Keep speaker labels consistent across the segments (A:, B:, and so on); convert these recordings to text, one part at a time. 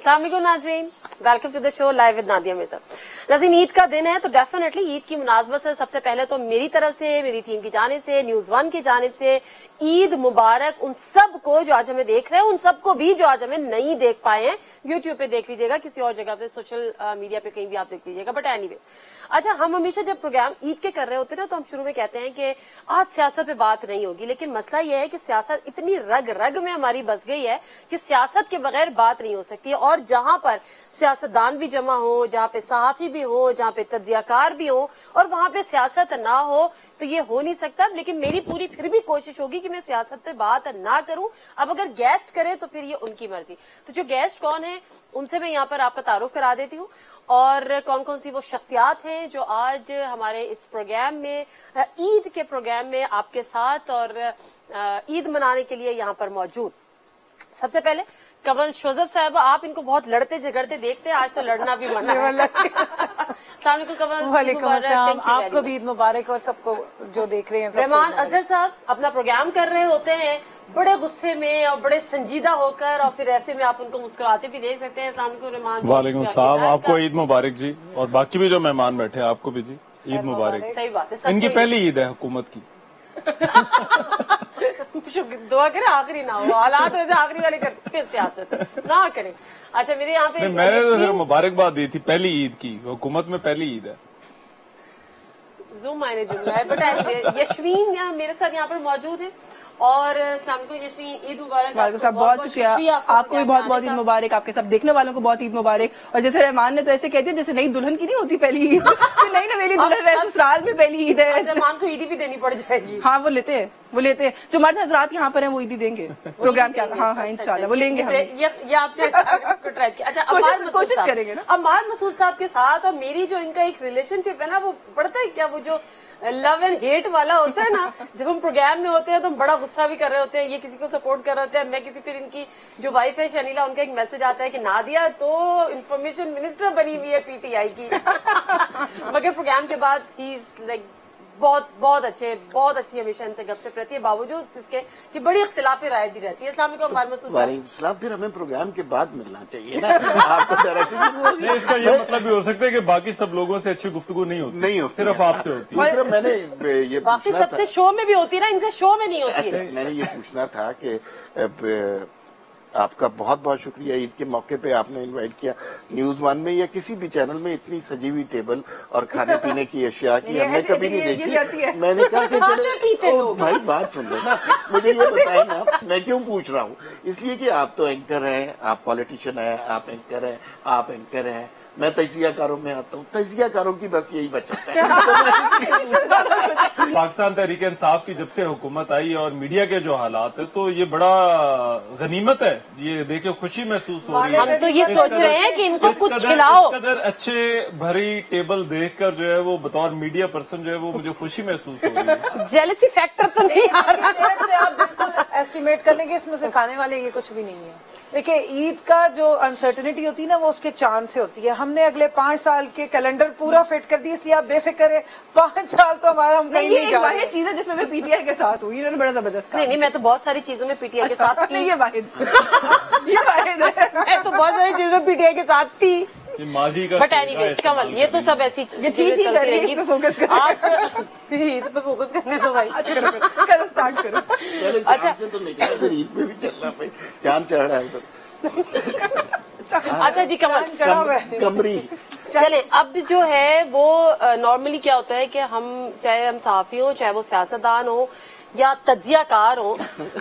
A: अस्सलाम वालेकुम नाज़रीन, welcome to the show live with Nadia Mirza. नाज़रीन, ईद का दिन है तो डेफिनेटली ईद की मुनासबत से सबसे पहले तो मेरी तरफ से, मेरी टीम की जानिब से, न्यूज वन की जानिब से ईद मुबारक उन सब को जो आज हमें देख रहे हैं, उन सबको भी जो आज हमें नहीं देख पाए हैं। यूट्यूब पे देख लीजिएगा, किसी और जगह पे, सोशल मीडिया पे कहीं भी आप देख लीजिएगा। बट एनीवे, अच्छा, हम हमेशा जब प्रोग्राम ईद के कर रहे होते हैं ना तो हम शुरू में कहते हैं कि आज सियासत पे बात नहीं होगी, लेकिन मसला यह है कि सियासत इतनी रग रग में हमारी बस गई है कि सियासत के बगैर बात नहीं हो सकती है। और जहां पर सियासतदान भी जमा हो, जहां पे सहाफी भी हो, जहां पे तज्जियाकार भी हो और वहां पे सियासत ना हो तो ये हो नहीं सकता। लेकिन मेरी पूरी फिर भी कोशिश होगी कि मैं सियासत पे बात ना करूं। अब अगर गेस्ट करे तो फिर ये उनकी मर्जी। तो जो गेस्ट कौन है उनसे मैं यहाँ पर आपका तारुफ करा देती हूँ और कौन कौन सी वो शख्सियात हैं जो आज हमारे इस प्रोग्राम में, ईद के प्रोग्राम में आपके साथ और ईद मनाने के लिए यहाँ पर मौजूद। सबसे पहले कमल शोजब साहब, आप इनको बहुत लड़ते झगड़ते देखते हैं, आज तो लड़ना भी मना है। कमल,
B: वालेकुम अस्सलाम, आपको भी ईद मुबारक और सबको जो देख रहे हैं।
A: रहमान अजहर साहब अपना प्रोग्राम कर रहे होते हैं बड़े गुस्से में और बड़े संजीदा होकर, और फिर ऐसे में आप उनको मुस्कुराते भी देख सकते हैं। रहमान,
C: वालेकुम सलाम, आपको ईद मुबारक जी, और बाकी भी जो मेहमान बैठे हैं आपको भी जी ईद मुबारक।
A: सही बात है,
C: इनकी पहली ईद है हुकूमत की।
A: दुआ करें आखिरी ना हो, हालात वैसे आखिरी वाले करते फिर सियासत ना करें। अच्छा, मेरे यहाँ पे
C: मैंने तो मुबारकबाद दी थी पहली ईद की, हुकूमत में पहली ईद है।
A: जूम मायने जुमला है। बट यशवीन यहाँ मेरे साथ यहाँ पर मौजूद है। और अस्सलाम वालेकुम यशवीन, ईद मुबारक।
B: बहुत शुक्रिया, आपको भी बहुत बहुत ईद मुबारक, आपके सब देखने वालों को बहुत ईद मुबारक। और जैसे रहमान ने तो ऐसे कहती है जैसे नई दुल्हन की नहीं होती पहली ईद। नई नवेली दुल्हन है, ससुराल में पहली ईद है।
A: रहमान को ईदी भी देनी पड़ जाएगी।
B: हाँ, वो लेते हैं जो मर्द हजरात यहाँ पर हैं वो ईदी देंगे प्रोग्राम क्या। हाँ, इंशाल्लाह वो लेंगे।
A: ये आपने ट्राई किया। अच्छा,
B: कोशिश करेंगे ना।
A: अम्मार मसूद साहब के साथ और मेरी जो इनका एक रिलेशनशिप है ना, वो पड़ता है क्या, वो जो लव एंड हेट वाला होता है ना। जब हम प्रोग्राम में होते हैं तो हम बड़ा गुस्सा भी कर रहे होते हैं, ये किसी को सपोर्ट कर रहे होते हैं, मैं किसी। फिर इनकी जो वाइफ है शनीला, उनका एक मैसेज आता है कि नादिया तो इंफॉर्मेशन मिनिस्टर बनी हुई है पीटीआई की। मगर प्रोग्राम के बाद ही इज लाइक बहुत अच्छी हमेशा इनसे गपशप रहती है, बावजूद इसके कि बड़ी इख्तिलाफी राय भी रहती है। अस्सलाम वालेकुम अम्मार मसूद साहब।
D: फिर हमें प्रोग्राम के बाद मिलना चाहिए ना। आपको
C: इसका ये मतलब भी हो सकता है कि बाकी सब लोगों से अच्छी गुफ्तगू नहीं होती, सिर्फ आपसे होती है।
D: दूसरा मैंने ये
A: बाकी सबसे शो में भी होती है ना, इनसे शो में नहीं होती है।
D: मैंने ये पूछना था कि आपका बहुत बहुत शुक्रिया, ईद के मौके पे आपने इनवाइट किया न्यूज वन में या किसी भी चैनल में इतनी सजी हुई टेबल और खाने पीने की अशिया की हमने कभी नहीं देखी। मैंने कहा कि चलो भाई बात सुन लो ना, मुझे ये बताए ना मैं क्यों पूछ रहा हूँ। इसलिए कि आप तो एंकर हैं, आप पॉलिटिशियन हैं, आप एंकर हैं, आप एंकर हैं, मैं तजियाकारों में आता हूँ, तजियाकारों की बस यही बचत है।
C: पाकिस्तान तहरीक इंसाफ की जब से हुकूमत आई और मीडिया के जो हालात है, तो ये बड़ा गनीमत है, ये देखे खुशी महसूस हो रही है।
A: हम तो ये सोच रहे हैं कि इनको कुछ खिलाओ।
C: कदर अच्छे भरी टेबल देखकर जो है वो बतौर मीडिया पर्सन जो है वो मुझे खुशी महसूस हो रही है।
A: जेलसी फैक्टर तो नहीं आ रहा
B: से आप बिल्कुल एस्टिमेट कर लेंगे, इसमें से खाने वाले ये कुछ भी नहीं है। देखिए, ईद का जो अनसर्टेनिटी होती है ना, वो उसके चांद से होती है। हमने अगले 5 साल के कैलेंडर पूरा फिट कर दिया, इसलिए आप बेफिक्र है, 5 साल तो हमारा हम कहीं नहीं जा रहे। चीज है जिसमें मैं पीटीआई के साथ हूँ, इन्होंने बड़ा जबरदस्त।
A: नहीं, मैं तो बहुत सारी चीजों में पीटीआई के साथ थी।
B: ये वाहिद है।
A: मैं तो बहुत सारी चीजों में पीटीआई के साथ थी।
C: ये माजी का।
A: बट एनीवेज कमल, ये तो सब ऐसी चीजें चलती रहेंगी। आप ईद पे फोकस करने तो भाई।
B: करो स्टार्ट करो।
D: अच्छा, तो निकला फिर ईद पे भी चलना भाई, चांद चढ़ रहा है।
A: अच्छा जी कमल,
D: कमरी
A: चले। अब जो है वो नॉर्मली क्या होता है कि हम, चाहे हम सहाफी हो, चाहे वो सियासतदान हो या तज्जियाकार हो,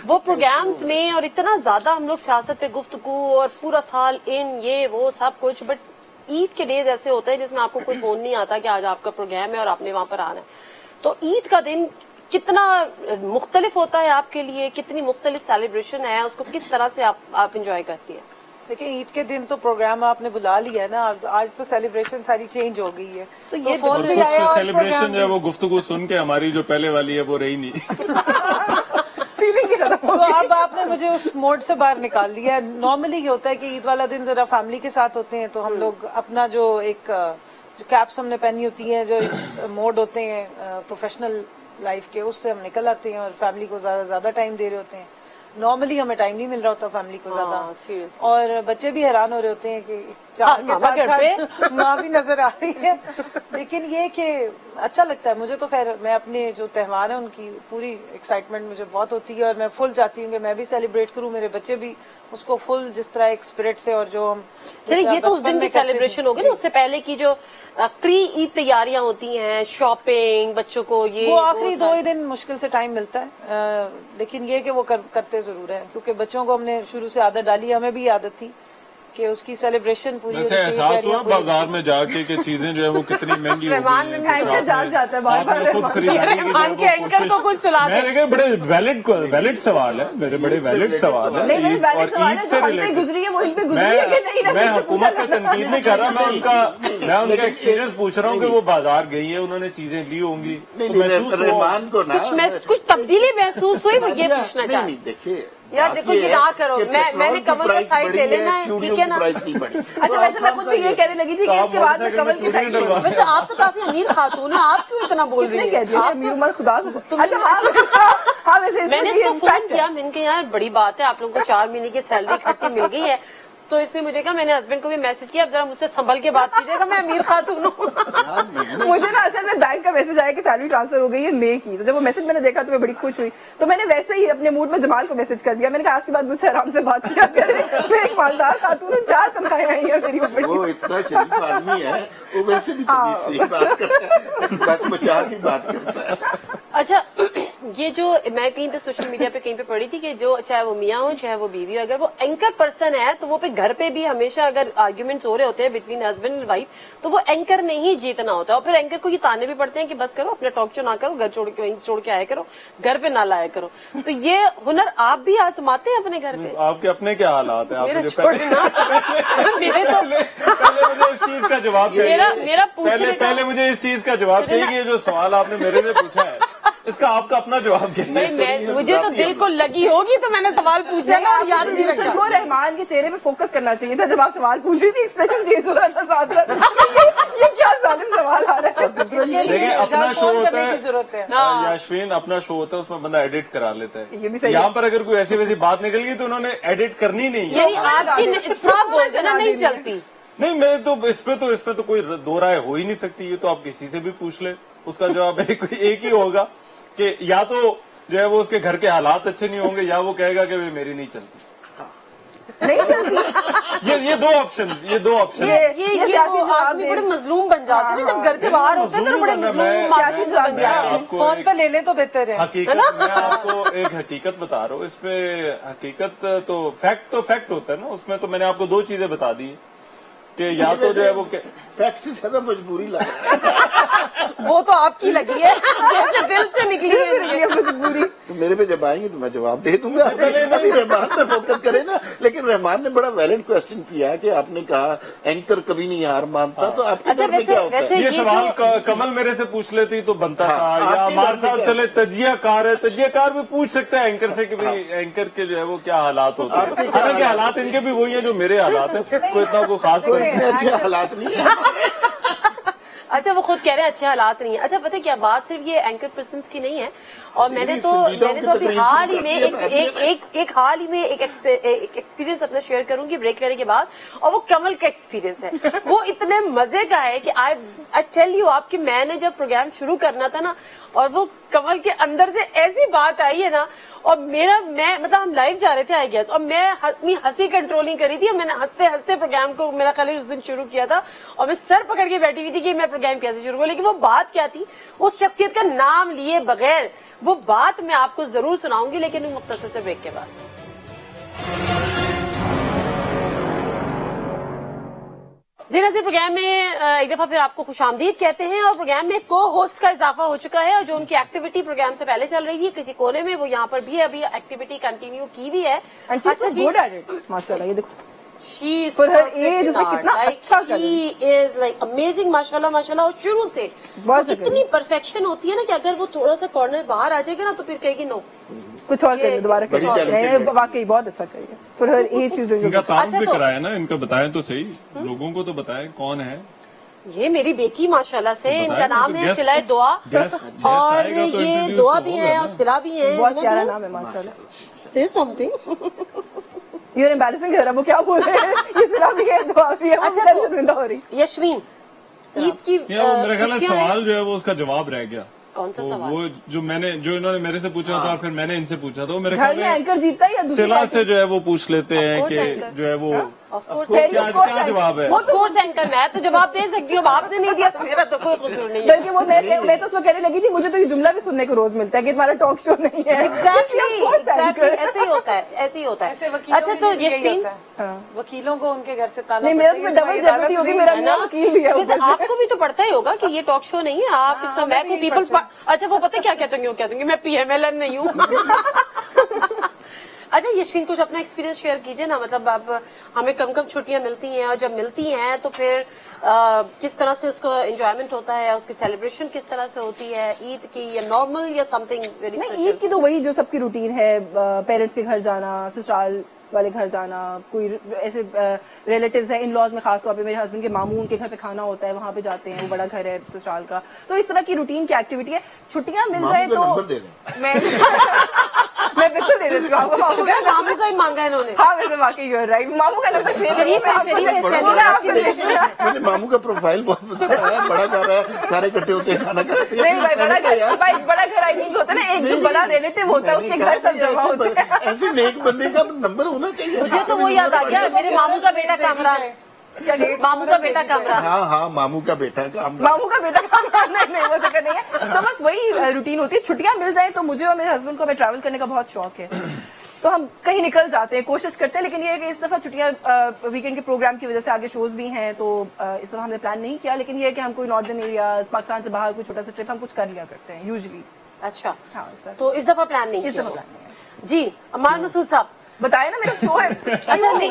A: वो प्रोग्राम्स में और इतना ज्यादा हम लोग सियासत पे गुफ्तगू और पूरा साल इन ये वो सब कुछ। बट ईद के डेज ऐसे होते हैं जिसमें आपको कोई फोन नहीं आता कि आज आपका प्रोग्राम है और आपने वहां पर आना है। तो ईद का दिन कितना मुख्तलिफ होता है आपके लिए, कितनी मुख्तलिफ सेलिब्रेशन है, उसको किस तरह से आप इंजॉय करती है?
B: देखिए, ईद के दिन तो प्रोग्राम आपने बुला लिया है ना, आज तो सेलिब्रेशन सारी चेंज हो गई है। तो ये फोन भी आया और
C: सेलिब्रेशन जो है वो गुफ्तगू सुन के हमारी जो पहले वाली है वो रही नहीं।
B: फीलिंग तो अब आपने मुझे उस मोड से बाहर निकाल दिया है। नॉर्मली ये होता है कि ईद वाला दिन जरा फैमिली के साथ होते हैं, तो हम लोग अपना जो कैप्स हमने पहनी होती है, जो मोड होते हैं प्रोफेशनल लाइफ के, उससे हम निकल आते हैं और फैमिली को ज्यादा टाइम दे रहे होते हैं। नॉर्मली हमें टाइम नहीं मिल रहा होता फैमिली को ज्यादा,
A: seriously.
B: और बच्चे भी हैरान हो रहे होते हैं कि चार के
A: मामा घर
B: साथ माँ भी नजर आ रही है। लेकिन ये कि अच्छा लगता है मुझे तो। खैर मैं अपने जो त्योहार है उनकी पूरी एक्साइटमेंट मुझे बहुत होती है, और मैं फुल चाहती हूँ कि मैं भी सेलिब्रेट करूँ, मेरे बच्चे भी उसको फुल जिस तरह एक स्पिरिट से, और जो हम
A: चलिए ये तो उस दिन की सेलिब्रेशन होगी ना, उससे पहले की जो प्री ईद तैयारियां होती हैं, शॉपिंग, बच्चों को ये
B: वो आखिरी 2 ही दिन मुश्किल से टाइम मिलता है, लेकिन ये कि वो करते जरूर है, क्योंकि बच्चों को हमने शुरू से आदत डाली, हमें भी आदत थी कि उसकी सेलिब्रेशन पूरी
C: वैसे एहसास हुआ बाजार में जाके कि चीजें जो है वो कितनी महंगी हो
A: रहमान
C: गई
A: एंकर जाग जाता है बार बार,
C: आपने खुद खरीदारी की
A: रहमान के एंकर को कुछ सुला दे।
C: मैं देखिए बड़े वैलिड सवाल है, मेरे बड़े वैलिड सवाल है।
A: नहीं मेरे वैलिड सवाल है,
C: ईद से
A: जो हम पे गुजरी है वो इन पे गुजरी है कि नहीं ना,
C: मैं हुकूमत पे तनकीद नहीं कर रहा, मैं उनका एक्सपीरियंस पूछ रहा हूँ कि वो बाजार गई है, उन्होंने चीजें ली होंगी,
D: रहमान को ना
A: कुछ तब्दीली महसूस हुई, वो ये पूछना चाह रही।
D: देखिए
A: यार देखो ये ना करो, मैंने कमल का साइड ले लेना है, ठीक है ना।
E: अच्छा वैसे मैं खुद भी ये कहने लगी थी कि इसके बाद में कमल की साइड।
A: वैसे आप तो काफी अमीर खातून है, आप क्यों इतना बोल रही
E: कह दिया
A: हैं?
E: अमीर उमर खुदा। अच्छा हाँ वैसे
A: मैंने इसको फोन किया, मैंने कहा यार बड़ी बात है, आप लोगों को 4 महीने की सैलरी इकट्ठी मिल गई है, तो इसलिए मुझे कहा, मैंने हस्बैंड को भी मैसेज किया, अब जरा मुझसे संभल के बात कीजिएगा, मैं अमीर खातून हूँ।
E: मुझे ना असल में बैंक का मैसेज आया कि सैलरी ट्रांसफर हो गई है मई की, तो जब वो मैसेज मैंने देखा तो मैं बड़ी खुश हुई, तो मैंने वैसे ही अपने मूड में जमाल को मैसेज कर दिया। मैंने कहा आज के बाद मुझसे आराम से बात किया करे, मैं एक मालदार खातून हूँ, 4 तनख्वाहें आई है मेरी।
D: वो इतना शरीफ आदमी है, वो वैसे भी तमीज से बात करता है, बच बचा की बात करता है।
A: अच्छा ये जो मैं कहीं पे सोशल मीडिया पे कहीं पे पढ़ी थी कि जो चाहे वो मियाँ हो चाहे वो बीवी हो, अगर वो एंकर पर्सन है तो वो पे घर पे भी हमेशा अगर आर्ग्यूमेंट्स हो रहे होते हैं बिटवीन हस्बैंड एंड वाइफ, तो वो एंकर ने ही जीतना होता है, और फिर एंकर को ये ताने भी पड़ते हैं कि बस करो, अपना टॉक शो ना करो, घर छोड़ के वहीं छोड़ के आया करो, घर पे ना लाया करो। तो ये हुनर आप भी आजमाते हैं अपने घर पे?
C: आपके अपने क्या हालात है?
A: मेरे छोड़ना मेरे तो
C: पहले मुझे इस चीज का जवाब
A: मेरा पूछने का
C: पहले मुझे इस चीज का जवाब चाहिए कि ये जो सवाल आपने मेरे से पूछा है इसका आपका अपना जवाब क्या है?
A: मुझे तो दिल को लगी होगी तो मैंने सवाल पूछा ना, और याद भी रखा।
E: को रहमान के चेहरे पे फोकस करना चाहिए था जब आप सवाल पूछ रही थी, एक्सप्रेशन चाहिए तो रहा था ज्यादा। ये क्या जालिम सवाल आ रहा है।
C: देखिए अपना शो होता है,
B: जरूरत है
C: याशवीन, अपना शो होता है, उसमें बंदा एडिट करा लेता है।
E: ये भी सही है।
C: यहाँ पर अगर कोई ऐसी वैसी बात निकल गई तो उन्होंने एडिट करनी नहीं है।
A: यानी आपकी साफ बोलते ना नहीं चलती।
C: नहीं मैं तो इस पे तो कोई दो राय हो ही नहीं सकती, ये तो आप किसी से भी पूछ ले, उसका जवाब एक ही होगा कि या तो जो है वो उसके घर के हालात अच्छे नहीं होंगे, या वो कहेगा कि वे मेरी नहीं चलती।
E: नहीं चलती।
C: ये दो ऑप्शन
A: ये वो आदमी बड़े मजलूम बन जाते हैं ना जब घर से बाहर होते हैं, तो बड़े मजलूम बन जाते हैं।
B: फोन पे ले ले तो बेहतर है।
C: हकीकत मैं आपको एक हकीकत बता रहा हूँ, इसमें हकीकत तो फैक्ट होता है ना, उसमें तो मैंने आपको 2 चीजें बता दी कि या तो जो है वो
D: फैक्ट से ज्यादा मजबूरी लगा।
A: वो तो आपकी लगी है, जैसे दिल से निकली है
E: मजबूरी।
D: तो मेरे पे जब आएंगे तो मैं जवाब दे दूंगा। अभी रहमान पे फोकस करे ना, लेकिन रहमान ने बड़ा वैलिड क्वेश्चन किया कि आपने कहा एंकर कभी नहीं हार मानता, तो आपके
A: अच्छा,
D: घर में क्या होता है?
A: वैसे
C: ये सवाल कमल मेरे से पूछ लेती तो बनता था, या हमारे साथ चले तजियाकार है, तजियाकार भी पूछ सकता है एंकर से कि भाई एंकर के जो है वो क्या हालात होते हैं। हालांकि हालात इनके भी वही है जो मेरे हालात है, कोई इतना कोई खास
D: इतने अच्छे हालात नहीं है।
A: अच्छा वो खुद कह रहे हैं अच्छे हालात नहीं है। अच्छा पता है क्या, बात सिर्फ ये एंकर पर्सन की नहीं है, और मैंने तो अभी हाल ही में एक हाल ही में एक एक्सपीरियंस अपना शेयर करूंगी ब्रेक लेने के बाद, और वो कमल का एक्सपीरियंस है। वो इतने मजे का है कि आई टेल यू, आपकी मैंने जब प्रोग्राम शुरू करना था ना, और वो कमल के अंदर से ऐसी बात आई है ना, और मैं मतलब हम लाइव जा रहे थे आई गेस, और मैं अपनी हंसी कंट्रोलिंग करी थी, और मैंने हंसते हंसते प्रोग्राम को मेरा ख्याल उस दिन शुरू किया था, और मैं सर पकड़ के बैठी हुई थी कि मैं प्रोग्राम कैसे शुरू करूं। लेकिन वो बात क्या थी, उस शख्सियत का नाम लिए बगैर वो बात मैं आपको जरूर सुनाऊंगी, लेकिन मुख्तसर से ब्रेक के बाद। जी नज़ीर, प्रोग्राम में एक दफा फिर आपको खुशामदीद कहते हैं, और प्रोग्राम में को होस्ट का इजाफा हो चुका है, और जो उनकी एक्टिविटी प्रोग्राम से पहले चल रही थी किसी कोने में, वो यहाँ पर भी अभी एक्टिविटी कंटिन्यू की भी है।
E: अच्छा जी, माशाल्लाह, ये देखो
A: She is
E: For her
A: perfect
E: age,
A: in
E: उसने
A: art.
E: कितना
A: Like,
E: अच्छा कर
A: she is like amazing, माशाल्लाह माशाल्लाह। और शुरू से
E: बहुत
A: वो इतनी परफेक्शन होती है ना कि अगर वो थोड़ा सा कॉर्नर बाहर आ जाएगा ना तो फिर कहेगी नो,
E: कुछ और करिए, दोबारा करिए, वाकई बहुत अच्छा करिए। For her age she is doing.
C: इनका तारुफ भी
A: तो-
C: कराया ना, इनका बताएं तो सही, लोगों को तो बताएं कौन है।
A: ये मेरी बेटी माशाल्लाह से,
C: बताएं
A: इनका नाम
C: तो
A: है
C: गेस्ट-
A: सिला दुआ,
C: गेस्ट
A: और
C: आएगा तो
A: ये
C: introduce
A: दुआ
C: तो
A: भी
C: होगा
A: है
C: ना।
A: और सिला भी है।
E: बहुत प्यारा नाम है माशाल्लाह।
A: Say something.
E: You're embarrassing her. वो क्या बोल रहे हैं? ये सिर्फ भी है, दुआ भी है.
A: अच्छा तो
E: शर्मिंदा हो रही.
A: यशवीन, ईद की
C: मेरे ख्याल में
A: खुशियां हैं?
C: सवाल जो है वो उसका जवाब रह गया.
A: कौन सा सवाल?
C: वो जो इन्होंने मेरे से पूछा था और फिर मैंने इनसे पूछा था, वो मेरे
E: घर
C: ख्याल
E: में
C: में
E: एंकर जीतता है या दूसरी
C: सिला
E: पार्टी?
C: से जो है वो पूछ लेते हैं
A: course
C: कि
A: anchor.
C: जो है वो
A: Of course,
C: क्या जवाब है.
A: वो तो कोर्स एंकर, मैं तो जवाब दे सकती हूँ, अब आपने नहीं दिया तो मेरा तो कोई कसूर नहीं है.
E: बल्कि वो मैं तो उसको कहने लगी थी, मुझे तो ये जुमला भी सुनने को रोज मिलता है कि तुम्हारा टॉक शो नहीं है.
A: Exactly
E: Anchor.
A: ऐसे ही होता है, ऐसे ही होता
B: ऐसे
A: है.
B: वकीलों
A: अच्छा
B: में
A: तो
B: भी यही
A: यशवीन,
B: होता है। वकीलों को उनके घर से ताना
E: नहीं, मेरा
B: पड़ता है,
E: तो डबल जेबडी होगी, मेरा
A: है
E: मियां
A: ना?
E: वकील भी है
A: वैसे
E: ऊपर से.
A: आपको भी तो पड़ता ही होगा कि ये टॉक शो नहीं है, आप इस समय को
B: हमें भी
A: पीपल्स
B: पड़ता
A: अच्छा वो पता है क्या कहते होंगे, वो कहते होंगे मैं PMLN नहीं हूँ. अच्छा यशवीन, कुछ अपना एक्सपीरियंस शेयर कीजिए ना, मतलब आप हमें कम कम छुट्टियां मिलती हैं और जब मिलती हैं तो फिर किस तरह से उसको एंजॉयमेंट होता है, उसकी सेलिब्रेशन किस तरह से होती है, ईद की या नॉर्मल या समथिंग वेरी
E: नहीं,
A: स्पेशल?
E: ईद की तो वही जो सबकी रूटीन है, पेरेंट्स के घर जाना, ससुराल वाले घर जाना, कोई ऐसे रिलेटिव्स हैं, इन लॉज में खास तौर पे मेरे हस्बैंड के मामू, उनके घर पे खाना होता है, वहां पे जाते हैं, वो बड़ा घर है ससुराल का, तो इस तरह की रूटीन की एक्टिविटी है. छुट्टियां मिल जाए तो
D: नंबर दे दें.
E: मैं बिल्कुल दे देती हूँ आपको मामू का.
A: मामू का ही मांगा है इन्होंने.
E: हाँ वैसे वाकई यू आर राइट, मामू का नंबर
A: शरीफ है, शरीफ है, शरीफ है.
D: मुझे मामू का प्रोफाइल बहुत पसंद आया. बड़ा घर है, सारे इकट्ठे होते हैं, खाना खाते हैं.
E: नहीं भाई, बड़ा घर आई मीन होता है ना, एक जो बड़ा रिलेटिव होता है उसके घर सब जमा होते हैं.
D: ऐसे नेक बंदे का नंबर होना चाहिए.
A: मुझे तो वो याद आ गया, मेरे मामू का बेटा कामरा, मामू का बेटा कामरा.
D: हाँ, मामू का बेटा का
E: मामू का बेटा नहीं वो चक्कर नहीं है. तो बस वही रूटीन होती है. छुट्टियां मिल जाए तो मुझे और मेरे हस्बैंड को हमें ट्रैवल करने का बहुत शौक है, तो हम कहीं निकल जाते हैं, कोशिश करते हैं. लेकिन ये है कि इस दफा छुट्टियां वीकेंड के प्रोग्राम की वजह से आगे शोज भी हैं, तो इस दफा हमने प्लान नहीं किया. लेकिन ये है कि हम कोई नॉर्दर्न एरिया, पाकिस्तान से बाहर कोई छोटा सा ट्रिप हम कुछ कर लिया करते हैं यूजुअली.
A: अच्छा
E: हाँ सर,
A: तो इस दफा प्लान नहीं
E: इस
A: किया
E: दफा प्लान नहीं है.
A: जी. अमार मसूद साहब
E: बताए ना, मेरा शो है.
A: अच्छा नहीं,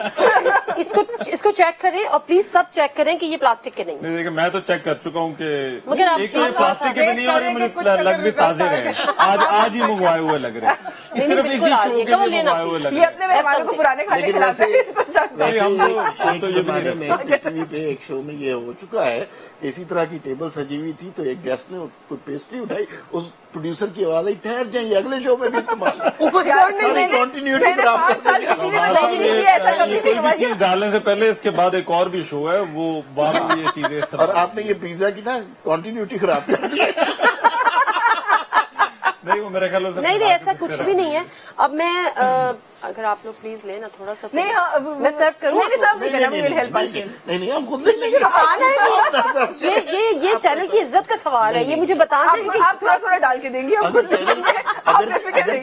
A: इसको चेक करें और प्लीज सब चेक करें कि ये प्लास्टिक के नहीं.
C: नहीं देखिए, मैं तो चेक कर चुका हूँ कि
A: मगर आप
C: एक तो ये
A: प्लीज
C: प्लास्टिक के भी नहीं है और ये मुझे लग भी ताजे रहे. आज ही मंगवाए हुए लग रहे हैं.
A: नहीं,
C: सिर्फ
A: बिल्कुल
C: इसी
A: आ
C: शो
A: गया,
C: के
A: कमल
C: लिए
A: लेना
C: मंगवाए हुए लग
E: ये
C: रहे हैं.
E: अपने मेहमानों को पुराने खाने
D: लेकिन
E: खिलाते हैं,
D: वैसे-
E: इस पर शक नहीं.
C: नहीं, हम तो ये भी
D: जमाने
C: नहीं
D: में टीवी पे एक शो में ये हो चुका है कि इसी तरह की टेबल सजी हुई थी, तो एक गेस्ट ने कोई पेस्ट्री उठाई, उस प्रोड्यूसर की आवाज आई, ठहर जाइए अगले शो में भी इस्तेमाल.
A: Oh my God, नहीं,
D: सारी
A: नहीं,
D: continuity
E: मैंने
D: खराब
E: 5 साल की टीवी में नहीं की ऐसा कभी
C: ये कोई
E: नहीं
C: भी
E: हुआ.
C: चीज डालने से पहले इसके बाद एक और भी शो है, वो वहाँ भी ये चीजें इस्तेमाल.
D: और आपने ये पिज्जा की ना कंटिन्यूटी खराब कर दी.
C: नहीं, वो मेरे ख्याल से
A: नहीं नहीं, ऐसा कुछ भी नहीं है. अब मैं अगर आप लोग प्लीज लेना थोड़ा सा.
E: नहीं हाँ,
A: मैं सर्व करूँ?
E: नहीं सर्व नहीं करना, विल हेल्प अस.
D: नहीं, हम खुद नहीं लेंगे.
A: बताना है ये चैनल की इज्जत का सवाल है, ये मुझे बताना है कि
E: आप थोड़ा थोड़ा डाल के देंगे.
D: अगर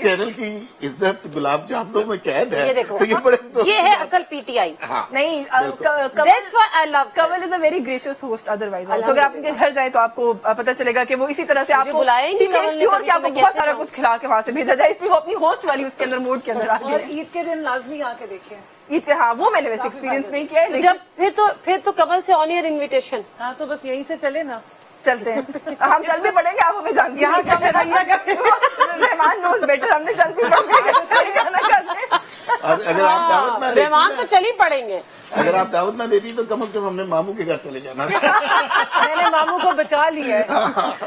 D: चैनल की इज्जत गुलाब जामुनों में कैद है,
A: ये देखो,
D: तो ये बड़े
A: ये है असल PTI.
E: नहीं,
A: That's why I love
E: Kamal is a very gracious host otherwise. अगर आप उनके घर जाए तो आपको पता चलेगा कि वो इसी तरह से आपको
A: बुलाया ही नहीं कमल ने
E: श्योर
A: कभी,
E: कि आपको
A: तो मैं
E: बहुत
A: कैसे
E: सारा
A: जाऊं?
E: कुछ खिला के वहां से भेजा जाए, इसलिए वो अपनी होस्ट वाली उसके अंदर मूड के अंदर आ
B: और
E: गई.
B: ईद के दिन लाजमी आके देखिए.
E: ईद के हाँ, वो मैंने वैसे एक्सपीरियंस नहीं किया है, लेकिन
A: जब फिर तो कमल से ऑन ईयर इन्विटेशन.
B: हाँ तो बस यहीं से चले ना.
E: चलते हैं. हम चल भी पड़ेंगे, आप हमें जानते हैं.
B: यहाँ का शराइया का
E: मेहमान नोज बेटर, हमने चल भी पड़ेंगे.
D: और अगर आप दावत ना
A: मेहमान तो
D: देती
A: चल ही पड़ेंगे.
D: अगर आप दावत ना देती तो कम से कम हमने मामू के घर चले जाना.
B: मैंने मामू को बचा लिया है.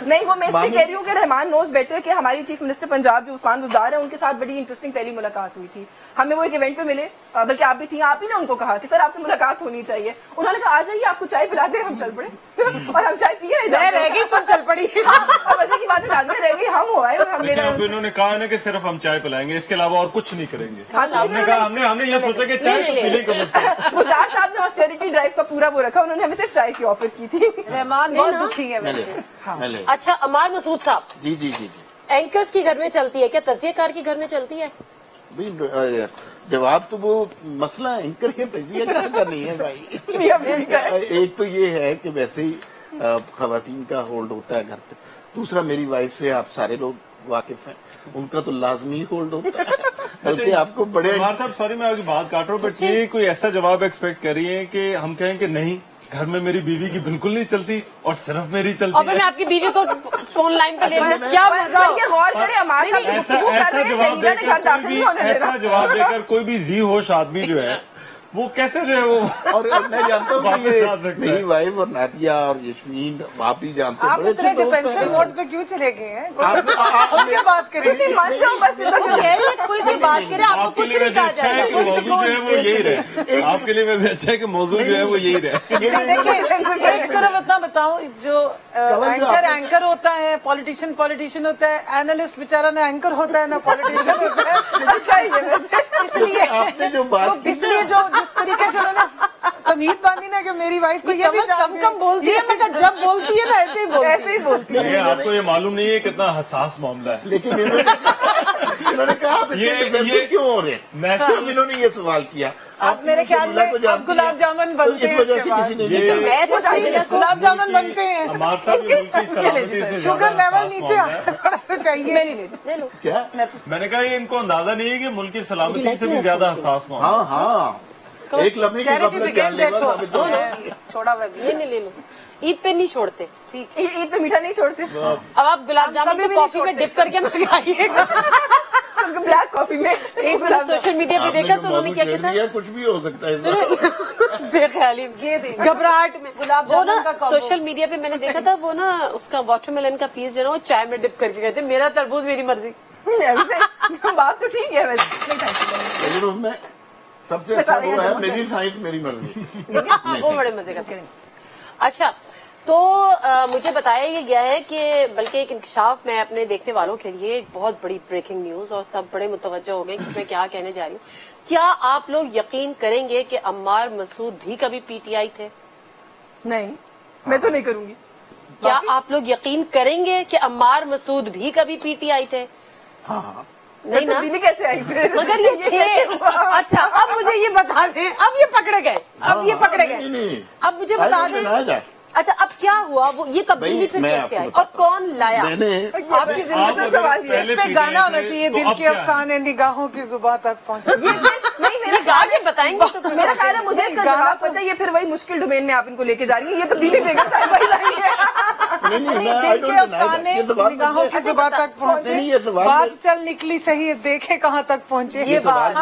E: नहीं, वो मैं इसलिए कह रही हूँ कि रहमान नोज बेटर कि हमारी चीफ मिनिस्टर पंजाब जो उस्मान गुजार है, उनके साथ बड़ी इंटरेस्टिंग पहली मुलाकात हुई थी. हमें वो एक इवेंट पे मिले, बल्कि आप भी थी, आप ही ने उनको कहा कि सर आपसे मुलाकात होनी चाहिए. उन्होंने कहा आ जाइए, आपको चाय पिला दे. हम चल पड़े और हम चाय पिए
A: मैं रह गई, तुम चल पड़ी.
E: और मजे की बात है, रात में रह गई, हम हो आए और हम
C: लेकिन
E: मेरा
C: अब इन्होंने कहा है ना कि सिर्फ हम चाय पिलाएंगे, इसके अलावा और कुछ नहीं करेंगे.
E: हाँ, तो
C: हमने कहा हमने ये सोचा कि चाय तो पीने को बस.
E: गुजार साहब ने ऑस्टेरिटी ड्राइव का पूरा वो रखा, उन्होंने हमें सिर्फ चाय की ऑफर की थी.
B: रहमान बहुत दुखी है वैसे.
D: मैं
A: अच्छा अमार मसूद साहब,
D: जी जी जी जी.
A: एंकर्स की घर में चलती है क्या, तजियाकार की घर में चलती है?
D: भाई जवाब तो वो मसला एंकर के तजिया का नहीं है भाई.
E: नियम भी का है.
D: एक तो ये है कि वैसे ही खवातीन का होल्ड होता है घर पे. दूसरा, मेरी वाइफ से आप सारे लोग वाकिफ हैं, उनका तो लाजमी होल्ड होता है. बल्कि आपको बड़े
C: अमार साहब, सॉरी मैं आपकी बात काट रहा हूँ, बट ये कोई ऐसा जवाब एक्सपेक्ट कर रही है कि हम कहें कि नहीं, घर में मेरी बीवी की बिल्कुल नहीं चलती और सिर्फ मेरी
A: और
C: चलती
A: फिर मैं
C: है.
A: आपकी बीवी को फोन लाइन पे ले लूं, क्या मजा
E: पर ये गौर करें, हमारे साथ
C: ऐसा
E: गुफ्तगू कर
C: ऐसा
E: रहे हैं,
C: जवाब
E: शहीदा ने घर
C: देकर
E: दाखिल
C: कोई
E: नहीं
C: भी
E: होने देना.
C: ऐसा जवाब देकर कोई भी जी होश आदमी जो है वो कैसे जो है वो
D: और मैं जानता हूँ
C: वापस
D: कि
C: आ सकता है.
D: मेरी वाइफ और नादिया और यशवीन आप भी जानते
B: आप
D: बड़े
B: इतने
D: अच्छे दोस्त हैं.
B: डिफेंसिव मोड पे क्यों चले गए हैं?
D: आप-
B: क्या बात
E: किसी
B: करेंगे?
E: मान जाओ बस.
A: वो कह रही है खुल के बात करें, आपको कुछ नहीं कहा
C: अच्छा है कि
A: जाएगा।
C: मौजूद जो है वो यही रहे, आपके लिए वैसे अच्छा है कि मौजूद जो है वो यही रहे।
B: देखिए एक सिर्फ इतना बताऊं, जो एंकर होता है, पॉलिटिशियन होता है, एनालिस्ट बेचारा ना एंकर होता है ना पॉलिटिशियन होता है।
E: अच्छा ही है वैसे।
D: इसलिए आपने जो बात की,
B: इसलिए जो जिस तरीके से उन्होंने तमीज बांधी ना कि मेरी वाइफ को ये भी
A: कम कम बोलती है, मगर जब बोलती है ना ऐसे ही बोलती है।
C: ये आपको ये मालूम नहीं है कितना हसास मामला है।
D: लेकिन इन्होंने कहा आप इतने डिफेंसिव क्यों हो रहे हैं? सिर्फ इन्होंने ये सवाल किया।
B: आप मेरे ख्याल में अब गुलाब जामुन बनते हैं,
D: इस वजह से किसी ने नहीं कहा।
A: मैं तो शायद
B: गुलाब जामुन बनते हैं,
C: हमारे साथ भी मुल्क की सलामती से
B: शुगर
C: ज्यादा
B: लेवल
C: हसास
B: नीचे
C: मामला है।
B: थोड़ा सा चाहिए।
A: ले लो।
D: क्या?
C: मैंने कहा ये इनको अंदाजा नहीं है कि मुल्क की सलामती से भी ज्यादा हसास मामला है।
D: हाँ, एक लम्हे की
B: चेहरे की
D: गफलत
B: बिगड़
D: जानलेवा
B: जाए,
D: साबित होता है।
B: छोड़ा हुआ भी।
A: ये नहीं, ले लो। ईद पे नहीं छोड़ते।
B: ठीक
E: ईद पे मीठा नहीं छोड़ते।
A: अब आप गुलाब जामुन
B: कभी
A: को
B: भी
A: कॉफी
B: नहीं
A: में डिप
B: छोड़ते।
A: करके ना खाइएगा।
E: ब्लैक कॉफी में
A: एक बार सोशल मीडिया पे
D: आपने
A: देखा
D: जो
A: तो उन्होंने
D: मौजूद
A: क्या
D: छेड़
A: किया
D: दिया, कुछ भी हो सकता है इस बार।
A: था, बेख्याली
B: ये देखिए।
A: घबराहट में
B: गुलाब
A: वो
B: जामुन
A: ना
B: का combo।
A: सोशल मीडिया पे मैंने देखा था, वो ना उसका वाटरमेलन का पीस जो है ना वो चाय में डिप करके गए थे। मेरा तरबूज मेरी मर्जी।
E: वैसे बात तो ठीक है वैसे। नहीं थैंक यू।
D: लेकिन उसमें सबसे अच्छा वो है मेरी साइंस मेरी मर्जी।
A: वो बड़े मजे का था। अच्छा, तो मुझे बताया ये गया है कि बल्कि एक इंकशाफ मैं अपने देखने वालों के लिए एक बहुत बड़ी ब्रेकिंग न्यूज, और सब बड़े मुतवज्जो हो गए कि मैं क्या कहने जा रही हूँ। क्या आप लोग यकीन करेंगे कि अम्मार मसूद भी कभी पीटीआई थे?
E: नहीं, मैं तो नहीं करूंगी।
A: क्या आप लोग यकीन करेंगे कि अम्मार मसूद भी कभी पीटीआई थे?
D: हाँ,
A: नहीं ना?
E: तब्दीली कैसे आई फिर?
A: मगर ये थे। अच्छा, अब मुझे ये बता दें, अब ये पकड़े गए, अब ये पकड़े
D: नहीं,
A: गए।
D: नहीं।
A: अब मुझे बता दें, अच्छा अब क्या हुआ, वो ये तब्दीली
D: भाई,
A: फिर
D: मैं
A: कैसे
D: आपको
A: आई और
D: बताता
A: कौन लाया?
D: मैंने
E: आपकी जिंदगी से सवाल ये है।
B: इस पे गाना होना चाहिए, दिल के अफसाने निगाहों की जुबां तक पहुंचे।
E: नहीं,
A: ये गा के बताएंगे तो
E: मेरा ख्याल है मुझे इसका जवाब पता है। ये फिर वही मुश्किल डोमेन में आप इनको लेके जा रही है। ये तो दीदी बेगम साहब वही लाई है।
B: नहीं, दिल के अफसाने निगाहों की जुबां तक पहुंचे, बात चल निकली सही, देखे कहाँ तक पहुंचे।
A: ये बात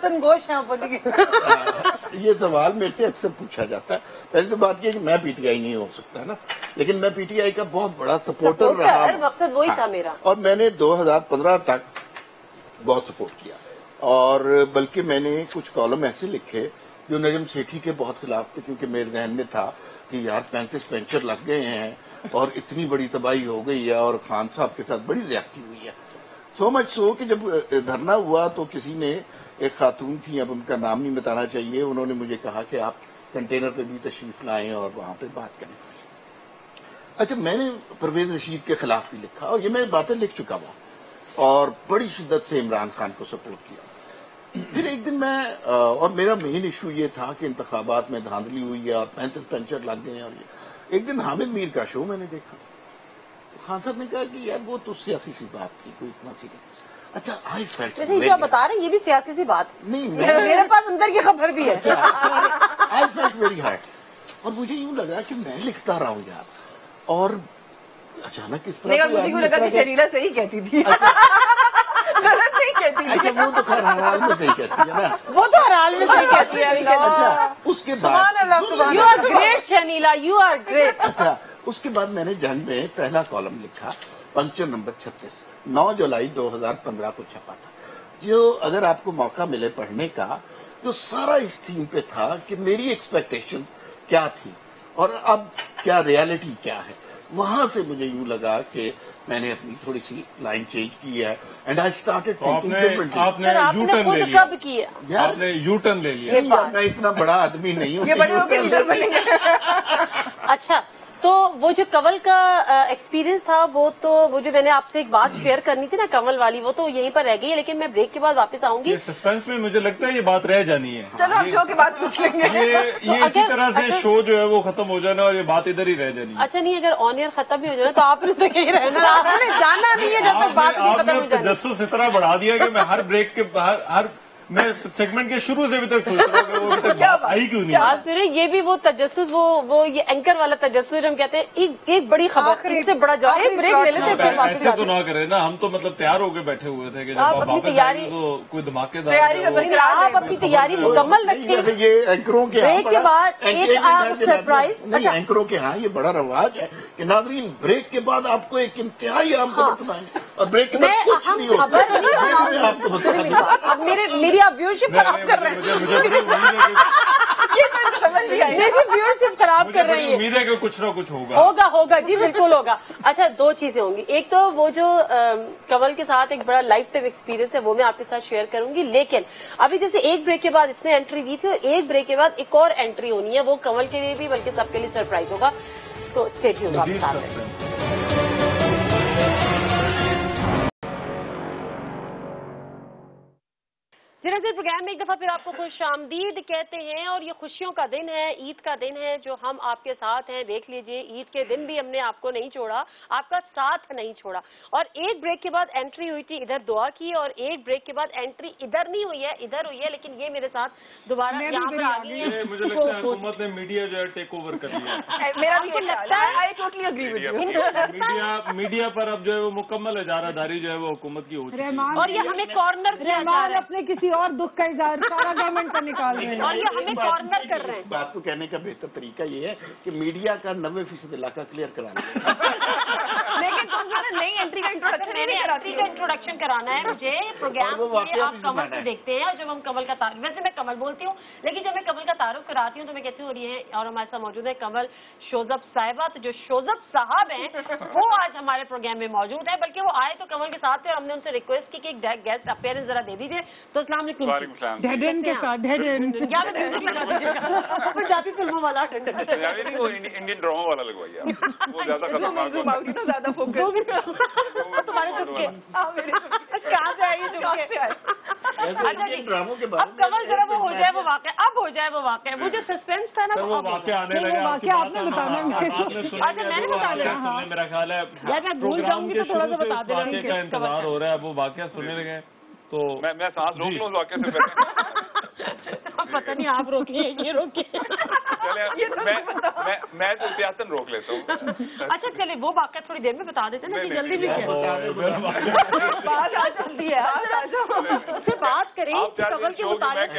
B: हम गोश हैं बोलिए।
D: ये सवाल मेरे से अक्सर पूछा जाता है। पहले तो बात की कि मैं पीटीआई नहीं हो सकता है ना, लेकिन मैं पीटीआई का बहुत बड़ा सपोर्टर रहा हूं।
A: मकसद वही था मेरा।
D: और मैंने 2015 तक बहुत सपोर्ट किया, और बल्कि मैंने कुछ कॉलम ऐसे लिखे जो नजम सेठी के बहुत खिलाफ थे, क्योंकि मेरे जहन में था कि यार 35 पेंचर लग गए हैं और इतनी बड़ी तबाही हो गई है और खान साहब के साथ बड़ी ज्यादती हुई है। सो मच सो कि जब धरना हुआ तो किसी ने, एक खातून थी, अब उनका नाम नहीं बताना चाहिए, उन्होंने मुझे कहा कि आप कंटेनर पे भी तशरीफ लाएं और वहां पे बात करें। अच्छा, मैंने परवेज रशीद के खिलाफ भी लिखा और ये मैं बातें लिख चुका हूं और बड़ी शिद्दत से इमरान खान को सपोर्ट किया। फिर एक दिन मैं, और मेरा मेन इशू ये था कि इंतखाबात में धांधली हुई है और 35 पेंचर लग गए हैं। और ये एक दिन हामिद मीर का शो मैंने देखा, तो खान साहब ने कहा कि यार वो तो सियासी सी बात थी, कोई इतना सीरियस। अच्छा, आई फेल्ट
A: वैसे जो आप बता रहे हैं ये भी सियासी सी बात है।
D: नहीं,
A: मेरे पास अंदर की खबर भी है।
D: I felt very hard. और मुझे यूं लगा कि मैं लिखता रहा हूं यार, और अचानक इस तरह
E: नहीं, और मुझे क्यों लगा कि शरीरा सही कहती थी। गलत नहीं कहती थी।
D: अच्छा, वो तो खैर हर हाल में सही कहती है ना।
A: वो तो हर हाल में सही कहती है।
D: अच्छा, उसके
B: सुभान अल्लाह,
D: बाद
B: सुभान
A: you are great Shanila, you are great.
D: अच्छा, उसके बाद मैंने जंग में पहला कॉलम लिखा, पंक्चर नंबर 36, 9 जुलाई 2015 को छपा था, जो अगर आपको मौका मिले पढ़ने का, जो सारा इस थीम पे था कि मेरी एक्सपेक्टेशंस क्या थी और अब क्या रियलिटी क्या है। वहां से मुझे यूं लगा कि मैंने अपनी थोड़ी सी लाइन चेंज की है, and I started thinking differently.
C: आपने
A: सर आपने
C: यू-टर्न ले
A: खुद
C: लिया,
A: कब किया?
D: यार,
C: आपने यू-टर्न ले लिया।
D: नहीं यार, मैं इतना बड़ा आदमी नहीं हूँ।
E: ये बड़े होकर लीडर बनेंगे।
A: अच्छा, तो वो जो कंवल का एक्सपीरियंस था, वो जो मैंने आपसे एक बात शेयर करनी थी ना कंवल वाली, वो तो यहीं पर रह गई है, लेकिन मैं ब्रेक के बाद वापस आऊंगी।
C: ये सस्पेंस में मुझे लगता है ये बात रह जानी है।
E: चलो हम शो के बाद पूछ लेंगे।
C: ये इसी तरह से शो जो है वो खत्म हो जाना और ये बात इधर ही रह जानी है।
A: अच्छा, नहीं, अगर ऑन एयर खत्म भी हो जाए तो आपने तो यही रहना, आपने जाना नहीं है जब तक बात नहीं खत्म हो
C: आपने
A: जानी।
C: तजस्सुस इतना बढ़ा दिया कि मैं हर ब्रेक के हर मैं सेगमेंट के शुरू से अभी तक सोच रहा हूँ कि वो अभी तक बात आई क्यों नहीं।
A: आज सुनिए, ये भी वो तजस्सुस, वो ये एंकर वाला तजस्सुस हम कहते हैं, एक बड़ी खबर, इससे बड़ा जवाब, एक ब्रेक ले लेते हैं फिर वापस
C: ऐसे
A: आते
C: तो
A: हैं।
C: ना करे ना, हम तो मतलब तैयार होके बैठे हुए थे कि जब
A: आप
C: आप
A: अपनी
C: वापस
A: तैयारी-
C: आएंगे तो कोई धमाकेदार
E: तैयारी में
C: जो है
E: बनी
C: वो-
A: आप अपनी तैयारी मुकम्मल
D: नहीं, वैसे
A: रखें।
D: ये एंकरों के
A: ब्रेक के बाद एक आप सरप्राइज।
D: नहीं,
A: अच्छा,
D: एंकरों के यहाँ ये बड़ा रवाज है कि नाजरीन ब्रेक के बाद आपको एक इंतहाई आम खबर सुनाएंगे और ब्रेक के बाद
A: मैं
D: कुछ
A: अहम
D: नहीं होता।
A: खबर नहीं सुनाओ, सुनिए मेरी बात। अब मेरी आप व्यूअरशिप खराब कर रहे हैं, मेरी व्यूअरशिप खराब कर रही है।
C: उम्मीद है कि कुछ ना कुछ होगा।
A: होगा जी, बिल्कुल होगा। अच्छा, दो चीजें होंगी। एक तो वो जो कंवल के साथ एक बड़ा लाइफ टाइम एक्सपीरियंस है, वो मैं आपके साथ शेयर करूंगी, लेकिन अभी जैसे एक ब्रेक के बाद इसने एंट्री दी थी और एक ब्रेक के बाद एक और एंट्री होनी है, वो कंवल के लिए भी बल्कि सबके लिए सरप्राइज होगा। तो स्टे ट्यून्ड आपके साथ। सिराज प्रोग्राम में एक दफा फिर आपको खुश आमदीद कहते हैं और ये खुशियों का दिन है, ईद का दिन है जो हम आपके साथ हैं। देख लीजिए, ईद के दिन भी हमने आपको नहीं छोड़ा, आपका साथ नहीं छोड़ा। और एक ब्रेक के बाद एंट्री हुई थी, इधर दुआ की, और एक ब्रेक के बाद एंट्री इधर नहीं हुई है, इधर हुई है, लेकिन ये मेरे साथ दोबारा यहाँ पर आ गई है।
C: मुझे लगता है हुकूमत ने मीडिया जो है टेक ओवर कर लिया।
E: मेरा भी लगता है, I totally agree with you.
C: Media पर अब जो है वो मुकम्मल इजारादारी जो है वो हुकूमत की होती है,
A: और ये हमें कॉर्नर किया जा रहा है,
F: अपने किसी और दुख का इजहार सारा गवर्नमेंट का निकाल रहे हैं,
A: और ये हमें कॉर्नर कर रहे हैं।
D: बात को कहने का बेहतर तरीका ये है कि मीडिया का 90% इलाका क्लियर करा लिया।
E: लेकिन तुमने नई एंट्री का इंट्रोडक्शन
A: मैंने एंट्री का इंट्रोडक्शन कराना है मुझे प्रोग्राम में। आप कमल को देखते हैं, और जब हम कमल का तारुफ, वैसे मैं कमल बोलती हूँ, लेकिन जब मैं कमल का तारुफ कराती हूँ तो मैं कहती हूँ, और ये और हमारे साथ मौजूद है कमल शोजब साहिबा। तो जो शोजब साहब हैं वो आज हमारे प्रोग्राम में मौजूद है, बल्कि वो आए तो कमल के साथ थे और हमने उनसे रिक्वेस्ट की कि एक गेस्ट अपीयरेंस जरा दे दीजिए। तो अस्सलाम वालेकुम।
F: डेड एंड के साथ डेड एंड
A: क्या मैं म्यूजिक लगा दीजिएगा, पंजाबी फिल्मों वाला
G: वो इंडियन ड्रामा वाला लगवाइए, वो ज्यादा खतरनाक
E: तो ज्यादा फोकस
A: तुम्हारे चुपके कहाँ से आई चुपके। अच्छा जी,
D: ड्रामों के
A: अब कमल जरा वो हो जाए वो वाक़या, अब हो जाए वो वाक़या, वो जो सस्पेंस था ना
C: वो वाक़या आने लगा।
F: वाक़या आपने बताना है।
A: अच्छा, मैंने बता दिया।
C: मेरा ख्याल है
A: यार मैं भूल जाऊंगी तो थोड़ा सा बता देना।
C: वाक़ये का इंतजार हो रहा है, वो वाक़या सुनने लगे तो
G: मैं सांस रोक लूँ वाक़ये से पहले।
A: पता नहीं आप रोकिए ये रोकिए।
G: मैं तो एहतियातन रोक लेता हूँ।
A: अच्छा चलिए, वो वाक़या थोड़ी देर में बता देते ना, कि जल्दी भी
E: जल्दी है,
A: उससे बात करें कमल के मुताबिक।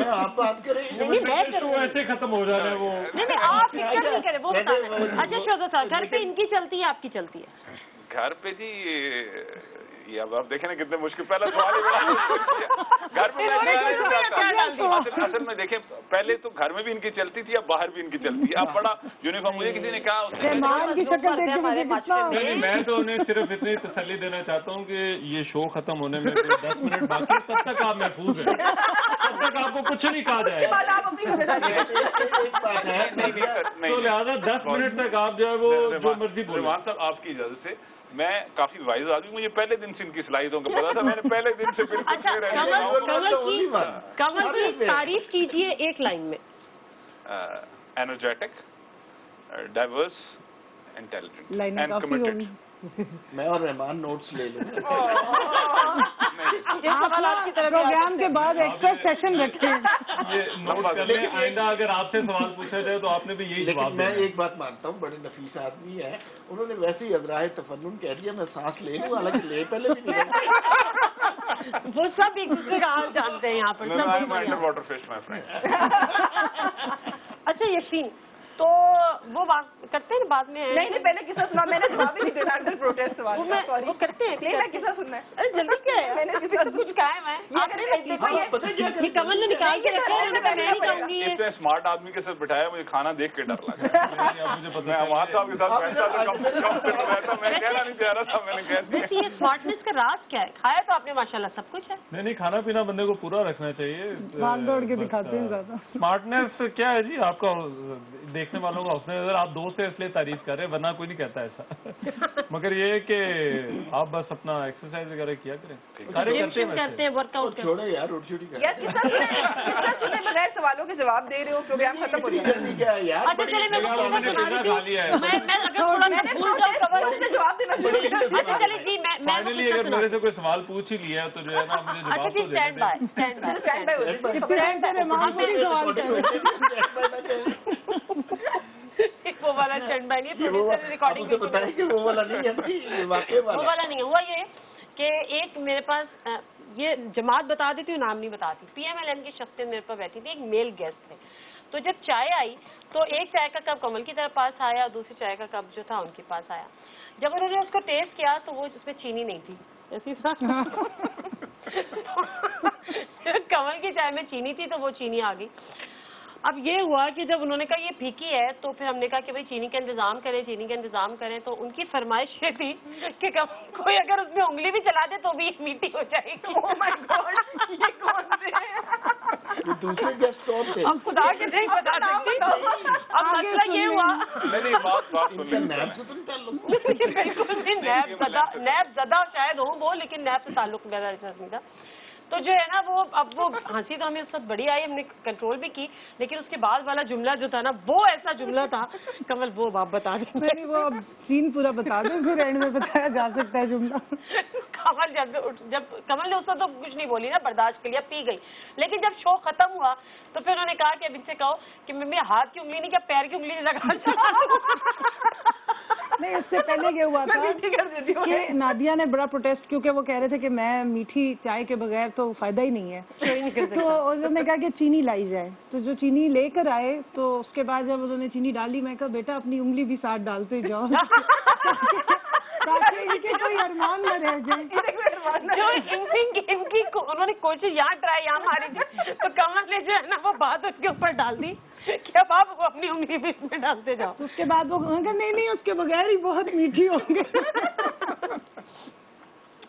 D: आप बात करें,
A: नहीं मैं करूँ,
C: ऐसे खत्म हो जा रहे हैं वो।
A: नहीं आप फिक्र नहीं करें, वो बताना। अच्छा शोधा साहब, घर पे इनकी चलती है आपकी चलती है?
G: घर पे जी ये अब आप देखें ना कितने मुश्किल, पहला सवाल ही बड़ा घर पे असल में देखें, पहले तो घर में भी इनकी चलती थी, अब बाहर भी इनकी चलती है। अब बड़ा यूनिफॉर्म, मुझे किसी ने कहा
C: मैं तो उन्हें सिर्फ इतनी तसल्ली देना चाहता हूँ कि ये शो खत्म होने में 10 मिनट बाकी, तब तक आप महफूज हैं, तब तक आपको कुछ नहीं कहा जाएगा। तो लिहाजा 10 मिनट तक आप जो है वो जो मर्जी बोले।
G: रहमान साहब आपकी इजाजत से, मैं काफी वाइज आदमी, मुझे पहले दिन से इनकी सलाहियतों का पता था, मैंने पहले दिन से बिल्कुल
A: कमल की तारीफ कीजिए एक लाइन में।
G: Energetic, diverse, intelligent and committed.
D: मैं और रहमान नोट्स ले लेंगे।
F: प्रोग्राम के बाद एक्स्ट्रा सेशन रखें।
C: ये नोट कर लें, आइंदा अगर आपसे सवाल पूछा जाए तो आपने भी यही जवाब
D: मैं एक बात मानता हूँ, बड़े नफीस आदमी है, उन्होंने वैसे ही अजराए तफन्नुन कह दिया, मैं सांस ले लूँ, हालांकि ले पहले भी नहीं।
A: वो सब एक दूसरे का हाल जानते हैं यहाँ पर।
G: Water fish my friend.
A: अच्छा यकीन तो वो करते हैं बाद में।
E: नहीं पहले किस्सा सुना, मैंने जवाब ही नहीं देना अंडर प्रोटेस्ट सवाल।
A: वो करते हैं,
E: नहीं मैं किस्सा सुनना है।
A: अरे जल्दी क्या है,
E: मैंने किस्सा
A: कुछ कहा है। मैं ये कमल ने निकाल के रखा है, मैं नहीं कहूंगी।
G: इतने स्मार्ट आदमी के साथ बिठाया, मुझे खाना देख के डर लगा। मुझे पता है वहाँ साहब के साथ बैठा था, मैं कहना नहीं चाह रहा था, मैंने कह दिया।
A: ये स्मार्टनेस का राज क्या है? खाया तो आपने माशाल्लाह सब कुछ है।
C: नहीं खाना पीना बंदे को पूरा रखना चाहिए,
F: भाग दौड़ के दिखाते हैं ज्यादा।
C: स्मार्टनेस क्या है जी, आपका देखने वालों का उसने आप दोस्त से इसलिए तारीफ कर रहे हैं, वरना कोई नहीं कहता ऐसा। मगर ये है कि आप बस अपना एक्सरसाइज वगैरह किया करें, सारे
A: करते हैं, वर्कआउट
D: छोड़ो यार, रोटी छोटी
E: यार किस्सा सुने बगैर सवालों के जवाब दे रहे हो, प्रोग्राम खत्म हो रहा है यार।
A: अच्छा चलिए, मैं
C: खा लिया है,
A: मैं अगर थोड़ा भूल जाऊँ कमल
E: जवाब देना शुरू कर।
A: अच्छा चलिए जी, मैं
C: फाइनली अगर मेरे से कोई सवाल पूछ ही लिया तो जो है ना मुझे जवाब तो
A: स्टैंड बाय वो वाला स्टैंड बाय नहीं, रिकॉर्डिंग
D: बताया कि वो वाला नहीं है,
A: वो वाला नहीं हुआ। ये कि एक मेरे पास ये जमात बता देती हूँ, नाम नहीं बताती, PMLN की शख्सियत मेरे पास बैठी थी, एक मेल गेस्ट थे। तो जब चाय आई तो एक चाय का कप कमल की तरफ पास आया, दूसरी चाय का कप जो था उनके पास आया। जब उन्होंने उसको टेस्ट किया तो वो उसमें चीनी नहीं थी, ऐसी कमल की चाय में चीनी थी तो वो चीनी आ गई। अब ये हुआ कि जब उन्होंने कहा ये फीकी है तो फिर हमने कहा कि भाई चीनी का इंतजाम करें, चीनी का इंतजाम करें। तो उनकी फरमाइश ये थी कि कोई अगर उसमें उंगली भी चला दे तो भी मीठी हो जाएगी। ओह माय गॉड, ये कौन थे?
D: दूसरे गेस्ट कौन थे?
A: अब खुदा के नहीं बता सकती। अब मसला ये हुआ,
G: नहीं बात सुन
A: बिल्कुल भी नैब ज़दा शायद हो वो, लेकिन नैब से ताल्लुक मेरा नहीं था। तो जो है ना वो अब वो हंसी तो हमें उस वक्त बड़ी आई, हमने कंट्रोल भी की, लेकिन उसके बाद वाला जुमला जो था ना वो ऐसा जुमला था। कमल वो आप बता दें।
F: नहीं वो अब सीन पूरा बता दो, फिर एंड में बताया जा सकता है जुमला।
A: कमल जब कमल ने उसको तो कुछ नहीं बोली ना, बर्दाश्त के लिए पी गई। लेकिन जब शो खत्म हुआ तो फिर उन्होंने कहा कि अब इनसे कहो कि मैं हाथ की उंगली नहीं क्या पैर की उंगली लगा।
F: नहीं उससे पहले ये हुआ था कि नादिया ने बड़ा प्रोटेस्ट, क्योंकि वो कह रहे थे कि मैं मीठी चाय के बगैर तो फायदा ही नहीं है। तो उन्होंने कहा कि चीनी लाई जाए, तो जो चीनी लेकर आए तो उसके बाद जब उन्होंने चीनी डाली मैं कहा बेटा अपनी उंगली भी साथ डालते जाओ ताकि इनके कोई अरमान न रह जाए।
A: जो इनकी उन्होंने कोशिश यहाँ ट्राई यहाँ मारी थी, तो कमल ने जो है ना वो बात उसके ऊपर डाल दी कि अब आप अपनी उंगली भी इसमें डालते जाओ।
F: उसके बाद वो कहा नहीं उसके बगैर ही बहुत मीठी होंगे।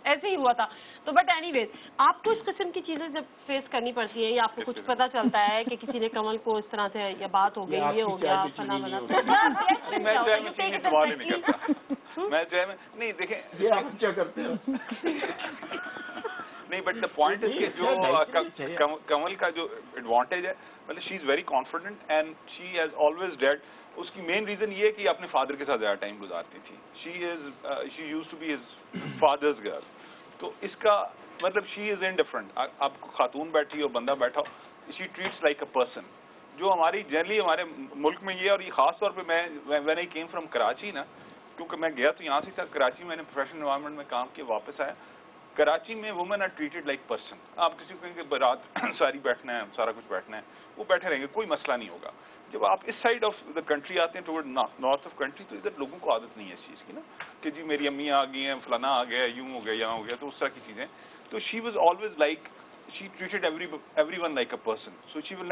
A: ऐसे ही हुआ था। तो बट एनीवेज आपको इस किस्म की चीजें जब फेस करनी पड़ती है या आपको कुछ पता चलता है कि किसी ने कमल को इस तरह से या बात हो गई, ये हो गया फला वाला,
G: मैं चाय में चीनी इस्तेमाल ही नहीं करता। मैं चाय में नहीं, देखें
D: ये आप क्या करते हो?
G: नहीं बट द पॉइंट इज कि जो कमल का जो एडवांटेज है, मतलब she is very confident and she has always dead. उसकी मेन रीजन ये है कि अपने फादर के साथ ज्यादा टाइम गुजारती थी। She used to be his father's girl. तो इसका मतलब शी इज इनडिफरेंट। आप खातून बैठी हो, बंदा बैठा हो, she treats like a person. जो हमारी जनरली हमारे मुल्क में ये, और ये खास तौर पे मैं when I came from Karachi ना, क्योंकि मैं गया तो यहाँ से सर कराची मैंने प्रोफेशनल एनवायरनमेंट में काम किया, वापस आया। कराची में women are treated like person. आप किसी को कहेंगे बारात सारी बैठना है, सारा कुछ बैठना है, वो बैठे रहेंगे, कोई मसला नहीं होगा। जब आप इस साइड ऑफ द कंट्री आते हैं टुवर्ड नॉर्थ ऑफ कंट्री, तो इधर लोगों को आदत नहीं है इस चीज़ की ना कि जी मेरी अम्मी आ गई हैं, फलाना आ गया, यूं हो गया, यहाँ हो गया, तो उस तरह की चीज़ें। तो she was always like, she treated everyone like a person, so she will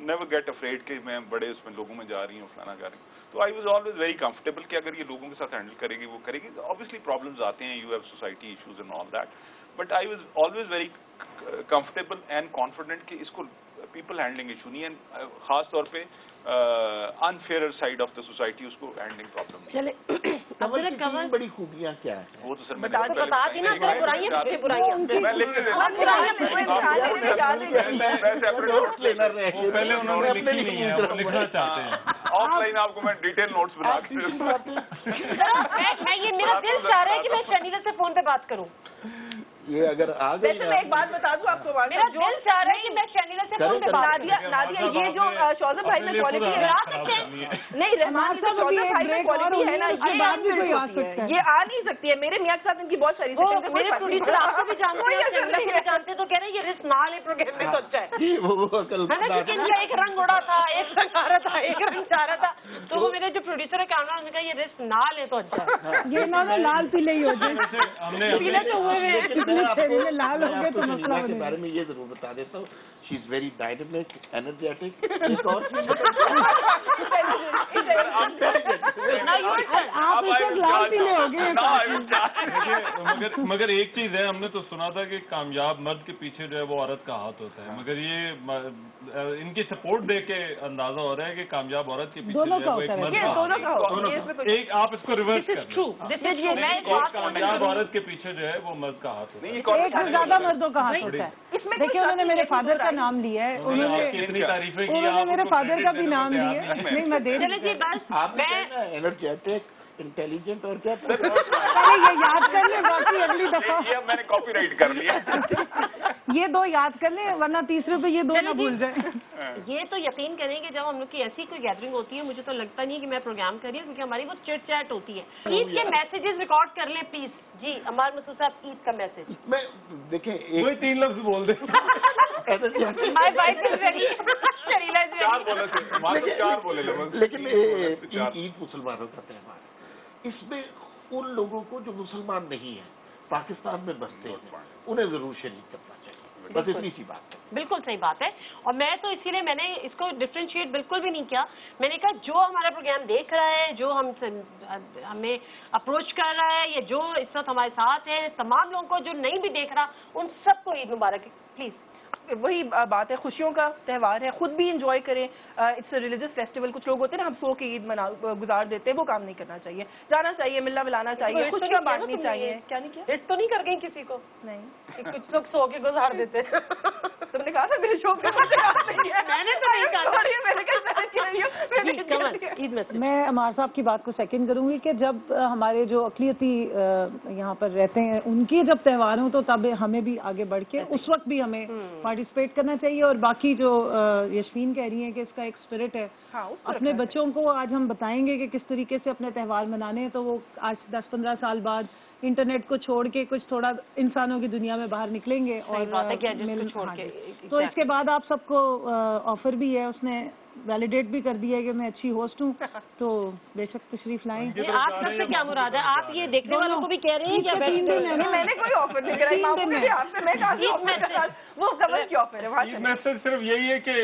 G: never get afraid कि मैं बड़े उसमें लोगों में जा रही हूँ, फलाना जा रही हूँ। तो I was always very comfortable कि अगर ये लोगों के साथ हैंडल करेगी, वो करेगी। ऑब्वियसली प्रॉब्लम्स आते हैं, you have society issues and all that, but I was always very comfortable and confident कि इसको पीपल हैंडलिंग इशू नहीं है, खास तौर पे unfair side of the society, उसको हैंडलिंग प्रॉब्लम नहीं।
A: चले
D: कमल बड़ी खूबियाँ क्या है?
G: वो तो सर
A: बता दी ना, बुराइयां
G: मैं लिख के
C: पहले उन्होंने लिखी नहीं है, वो लिखना चाहते हैं।
G: ऑफलाइन आपको मैं डिटेल नोट्स बना के
A: मैं ये मेरा दिल चाह रहा है कि मैं शनिवार से फोन पे बात करूं।
D: ये अगर आ गई
E: वैसे मैं एक बात बता दूं आपको,
A: मेरा दिल चाह रहा है कि मैं शनिवार से फोन पे
E: नादिया ये जो शौजत भाई में क्वालिटी है, नहीं रहमान की शौजत भाई में क्वालिटी है ना, ये
F: बात भी कोई आ सकता है,
E: ये आ नहीं सकती है। मेरे मियां के साथ इनकी बहुत सारी
A: मेरे प्रोड्यूसर आपको भी जानते हैं, जानते तो कह रहे हैं ये रिस्क ना ले प्रोग्राम में, तो अच्छा है ना, क्योंकि इनका एक रंग उड़ा था, एक रंग आ रहा था, एक रंग जा रहा था, तो वो मेरे जो प्रोड्यूसर है कैमरा, उन्होंने कहा ये रिस्क ना ले तो अच्छा है।
F: ये ना लाल पीले ही हो जाए,
C: हमने
F: पीले तो हुए लाल हो गए तो मसला
D: के बारे में ये जरूर बता देता हूँ, she is very dynamic, energetic. एक और
F: आप लाल पीले हो गए।
C: मगर एक चीज है, हमने तो सुना था कि कामयाब मर्द के पीछे जो है वो औरत का हाथ होता है, मगर ये इनकी सपोर्ट देख के अंदाजा हो रहा है कि कामयाब औरत के पीछे जो है वो एक मर्द का हाथ। एक आप इसको रिवर्स कर, कामयाब औरत के पीछे जो है वो मर्द का हाथ होता है,
F: एक से ज्यादा मर्दों का हाथ होता है। देखिए उन्होंने मेरे फादर का नाम लिया है, उन्होंने
C: इतनी तारीफें की,
F: उन्होंने मेरे फादर का भी नाम लिया है। नहीं मैं दे रही
D: आप एनर्जेटिक, इंटेलिजेंट और क्या
F: ये याद कर ले, बाकी अगली दफा
G: ये मैंने कॉपीराइट कर लिया।
F: ये दो याद कर ले, वरना तीसरे पे ये दो ना भूल जाए।
A: ये तो यकीन करें कि जब हम लोग की ऐसी कोई गैदरिंग होती है, मुझे तो लगता नहीं है कि मैं प्रोग्राम कर रही हूँ, क्योंकि हमारी वो चिट चैट होती है। ईद के मैसेजेस रिकॉर्ड कर लें प्लीज। जी अमार मसूद साहब, ईद का मैसेज
D: मैं देखें
C: कोई 3 लफ्ज बोल दे।
A: My wife is ready, Sharila is
G: चार
A: रेडी।
G: बोले, 4 बोले लगभग।
D: लेकिन ईद मुसलमानों का त्यौहार, इसमें उन लोगों को जो मुसलमान नहीं है पाकिस्तान में बसते हैं उन्हें जरूर शरीक करना चाहिए। बस इतनी सी बात है।
A: बिल्कुल सही बात है। और मैं तो इसीलिए मैंने इसको डिफरेंशिएट बिल्कुल भी नहीं किया। मैंने कहा जो हमारा प्रोग्राम देख रहा है, जो हमें अप्रोच कर रहा है, या जो इस वक्त हमारे साथ है, तमाम लोगों को जो नहीं भी देख रहा, उन सबको ईद मुबारक। प्लीज
E: वही बात है, खुशियों का त्यौहार है, खुद भी इंजॉय करें। It's religious festival. कुछ लोग होते हैं ना, हम सो के ईद गुजार देते हैं, वो काम नहीं करना चाहिए। जाना चाहिए, मिलना मिलाना चाहिए, खुशियां बांटनी चाहिए। क्या नहीं किया?
A: हिट तो नहीं कर गई किसी को?
E: नहीं,
A: कुछ लोग सो के गुजार देते।
E: तुमने कहा था मेरे शो पे।
A: मैंने तो नहीं कहा।
F: ईद में मैं अमार साहब की बात को सेकंड करूंगी कि जब हमारे जो अक़लियती यहाँ पर रहते हैं उनके जब त्यौहार हों तो तब हमें भी आगे बढ़ के उस वक्त भी हमें पार्टिसिपेट करना चाहिए। और बाकी जो यशवीन कह रही है कि इसका एक स्पिरिट है, अपने बच्चों को आज हम बताएंगे कि किस तरीके से अपने त्यौहार मनाने हैं, तो वो आज 10-15 साल बाद इंटरनेट को छोड़ के कुछ थोड़ा इंसानों की दुनिया में बाहर निकलेंगे। और तो इसके बाद आप सबको ऑफर भी है, उसने वैलिडेट भी कर दिया है कि मैं अच्छी होस्ट हूँ, तो बेशक तशरीफ लाएं।
A: आप सबसे क्या मुराद है? आप ये देखने वालों को भी कह रहे हैं क्या?
E: मैंने कोई ऑफर नहीं कराई आपसे। वो कमल की ऑफर है।
C: मैसेज सिर्फ यही है कि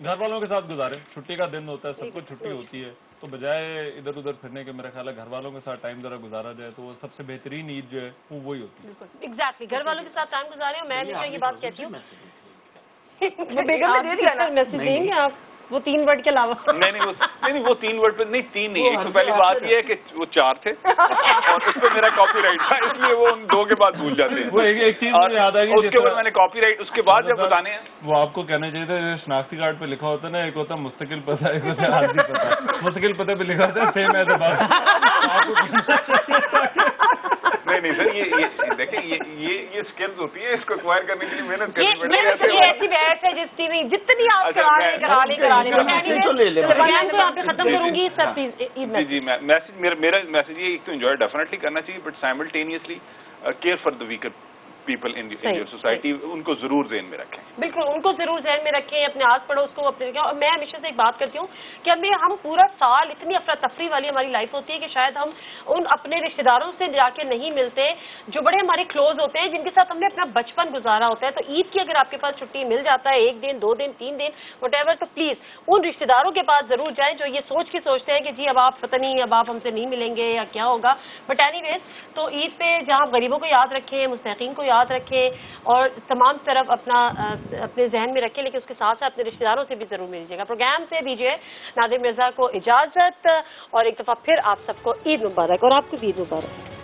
C: घर वालों के साथ गुजारें। छुट्टी का दिन होता है, सबको छुट्टी होती है, तो बजाय इधर उधर फिरने के मेरा ख्याल है घर वालों के साथ टाइम जरा गुजारा जाए तो वो सबसे बेहतरीन ईद जो है वो वही होती है।
A: एग्जैक्टली, घर वालों के साथ टाइम गुजारे। मैं भी ये बात कहती हूँ। मैसेज देंगे आप वो 3 वर्ड के अलावा?
G: नहीं, वो 3 वर्ड पे नहीं, 3 नहीं। एक तो पहली बात ये है कि वो 4 थे और उस पर मेरा कॉपीराइट था, इसलिए वो उन 2 के बाद भूल जाते हैं।
C: वो एक चीज याद आ गई,
G: उसके बाद मैंने कॉपीराइट, उसके बाद जब बताने हैं
C: वो आपको कहना चाहिए था। शनाख्ती कार्ड पे लिखा होता है ना, एक होता मुस्तकिल पता, एक होता आरजी पता। मुस्तकिल पते पे लिखा होता है सेम एज
G: नहीं सर, ये देखिए, ये स्किल्स होती है, इसको एक्वायर करने के लिए मेहनत करनी पड़ती है।
A: ये ऐसी बैच है जिस टीवी जितनी आप करा ले यहाँ पे खत्म करूंगी सब चीज।
G: जी, मेरा मैसेज ये, एक तो एंजॉय डेफिनेटली करना चाहिए, but simultaneously care for the weaker people in your society, उनको जरूर ज़हन में रखें।
A: बिल्कुल, उनको जरूर ज़हन में रखें, अपने आस पड़ोस को अपने। और मैं हमेशा से एक बात करती हूँ कि हम पूरा साल इतनी अफरा तफरी वाली हमारी लाइफ होती है कि शायद हम उन अपने रिश्तेदारों से जाके नहीं मिलते जो बड़े हमारे क्लोज होते हैं, जिनके साथ हमने अपना बचपन गुजारा होता है। तो ईद की अगर आपके पास छुट्टी मिल जाता है 1 दिन 2 दिन 3 दिन व्हाटएवर, तो प्लीज उन रिश्तेदारों के पास जरूर जाएं जो ये सोच के सोचते हैं कि जी अब आप पता नहीं, अब आप हमसे नहीं मिलेंगे या क्या होगा। बट एनीवेज, तो ईद पे जहाँ गरीबों को याद रखें, मुस्तहिकीन को याद रखें और तमाम तरफ अपने जहन में रखें, लेकिन उसके साथ साथ अपने रिश्तेदारों से भी जरूर मिलिएगा। प्रोग्राम से दीजिए नादिर मिर्जा को इजाजत और एक दफा फिर आप सबको ईद मुबारक और आपको भी ईद मुबारक।